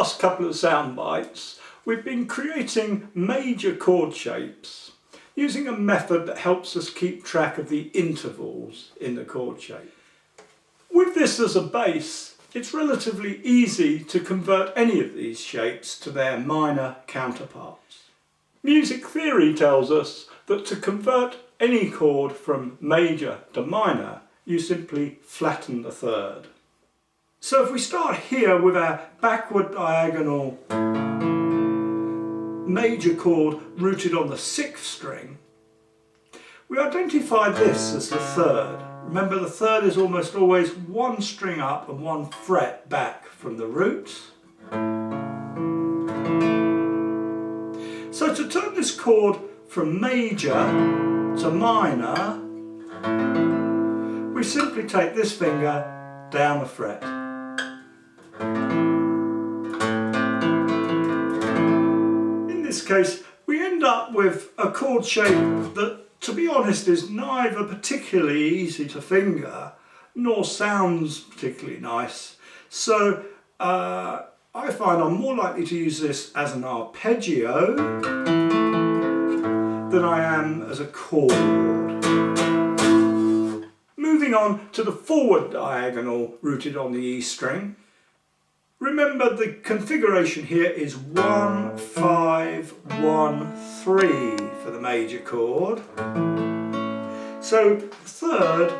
last couple of sound bites, we've been creating major chord shapes using a method that helps us keep track of the intervals in the chord shape. With this as a base, it's relatively easy to convert any of these shapes to their minor counterparts. Music theory tells us that to convert any chord from major to minor, you simply flatten the third. So if we start here with our backward diagonal major chord rooted on the 6th string, we identify this as the third. Remember, the third is almost always one string up and one fret back from the root. So to turn this chord from major to minor, we simply take this finger down a fret. In this case, we end up with a chord shape that, to be honest, is neither particularly easy to finger nor sounds particularly nice. So I find I'm more likely to use this as an arpeggio than I am as a chord. Moving on to the forward diagonal rooted on the E string. Remember, the configuration here is 1, 5, 1, 3 for the major chord. So the third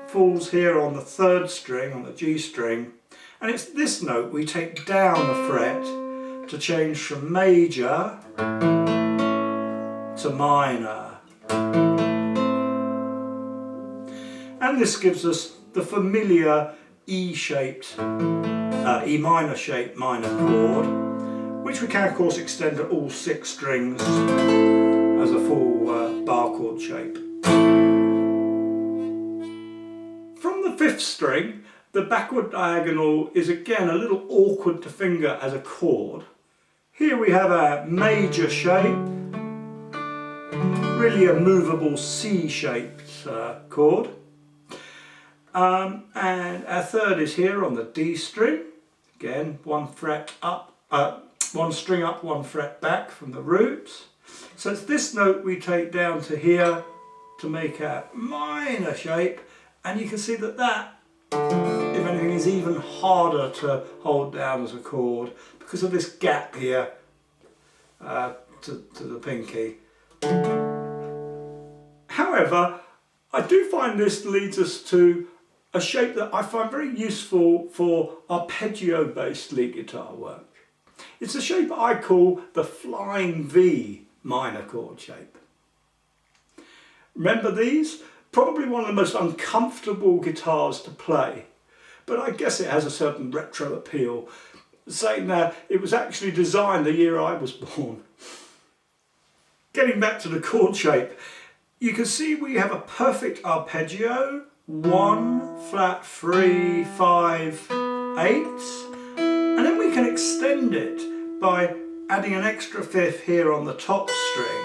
falls here on the 3rd string, on the G string, and it's this note we take down a fret to change from major to minor. And this gives us the familiar E-shaped, E minor shaped minor chord, which we can of course extend to all 6 strings as a full bar chord shape. From the 5th string, the backward diagonal is again a little awkward to finger as a chord. Here we have a major shape, really a movable C-shaped chord. And our third is here on the D string. Again, one fret up, one string up, one fret back from the root. So it's this note we take down to here to make our minor shape, and you can see that that, if anything, is even harder to hold down as a chord because of this gap here to the pinky. However, I do find this leads us to a shape that I find very useful for arpeggio-based lead guitar work. It's a shape I call the flying V minor chord shape. Remember these? Probably one of the most uncomfortable guitars to play, but I guess it has a certain retro appeal, saying that it was actually designed the year I was born. Getting back to the chord shape, you can see we have a perfect arpeggio, 1, flat, 3, 5, 8, and then we can extend it by adding an extra 5th here on the top string,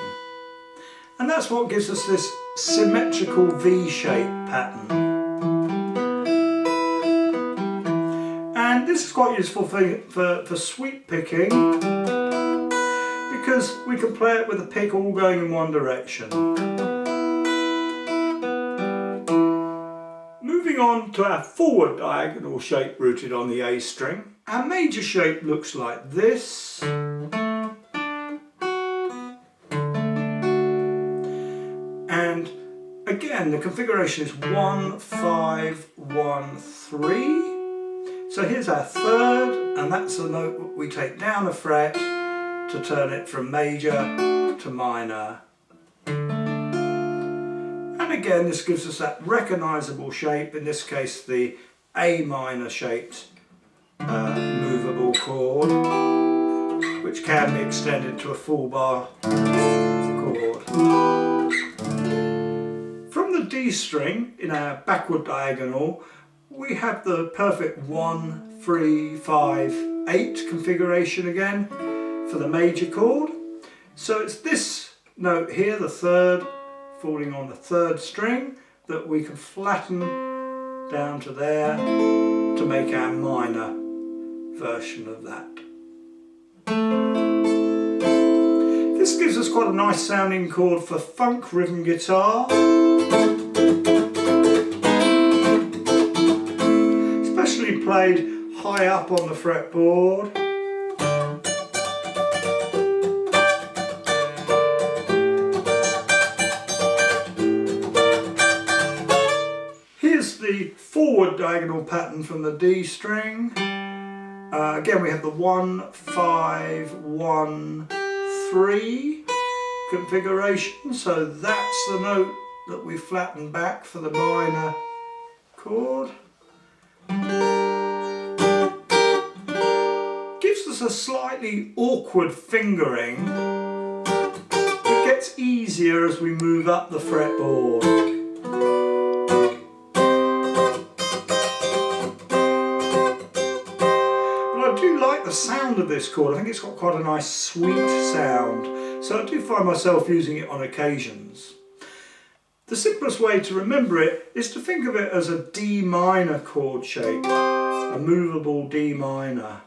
and that's what gives us this symmetrical V-shape pattern. And this is quite useful for sweep picking because we can play it with the pick all going in one direction. Moving on to our forward diagonal shape rooted on the A string, our major shape looks like this. And again, the configuration is 1, 5, 1, 3. So here's our third, and that's the note we take down a fret to turn it from major to minor. And again, this gives us that recognisable shape, in this case the A minor shaped movable chord, which can be extended to a full bar chord. From the D string in our backward diagonal, we have the perfect 1, 3, 5, 8 configuration again for the major chord. So it's this note here, the third, falling on the 3rd string, that we can flatten down to there to make our minor version of that. This gives us quite a nice sounding chord for funk rhythm guitar, especially played high up on the fretboard. Here's the forward diagonal pattern from the D string. Again, we have the 1, 5, 1, 3 configuration, so that's the note that we flatten back for the minor chord. Gives us a slightly awkward fingering. It gets easier as we move up the fretboard. The sound of this chord, I think it's got quite a nice sweet sound, so I do find myself using it on occasions. The simplest way to remember it is to think of it as a D minor chord shape, a movable D minor.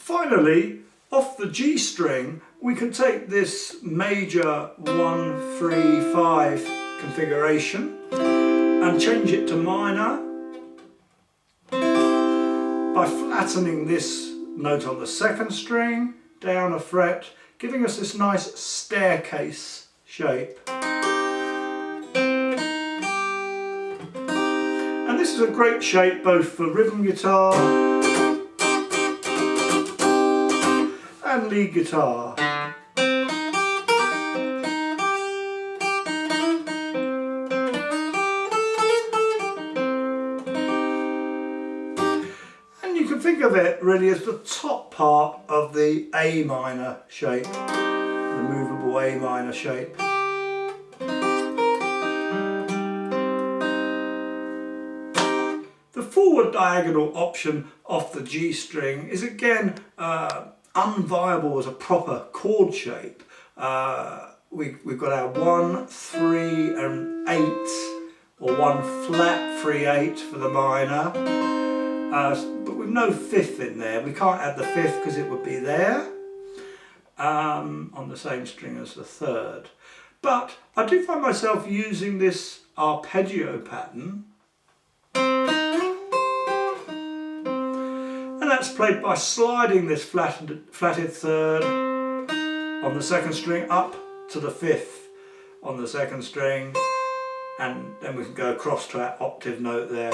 Finally, off the G string, we can take this major 1, 3, 5 configuration and change it to minor by flattening this note on the second string down a fret, giving us this nice staircase shape. And this is a great shape both for rhythm guitar and lead guitar. Think of it really as the top part of the A minor shape, the movable A minor shape. The forward diagonal option off the G string is again unviable as a proper chord shape. We've got our 1, 3 and 8, or 1 flat 3, 8 for the minor. But with no fifth in there. We can't add the fifth because it would be there on the same string as the third. But I do find myself using this arpeggio pattern, and that's played by sliding this flatted third on the second string up to the fifth on the second string, and then we can go across to our octave note there.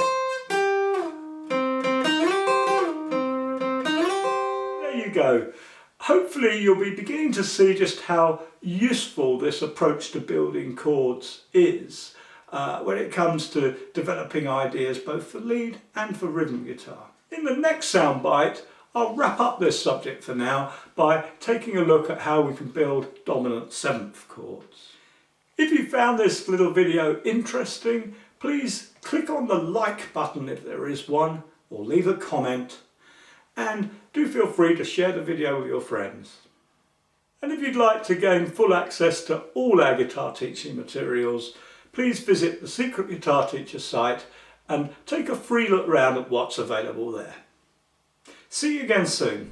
Go. Hopefully you'll be beginning to see just how useful this approach to building chords is when it comes to developing ideas both for lead and for rhythm guitar. In the next soundbite, I'll wrap up this subject for now by taking a look at how we can build dominant seventh chords. If you found this little video interesting, please click on the like button if there is one, or leave a comment. And do feel free to share the video with your friends. And if you'd like to gain full access to all our guitar teaching materials, please visit the Secret Guitar Teacher site and take a free look round at what's available there. See you again soon.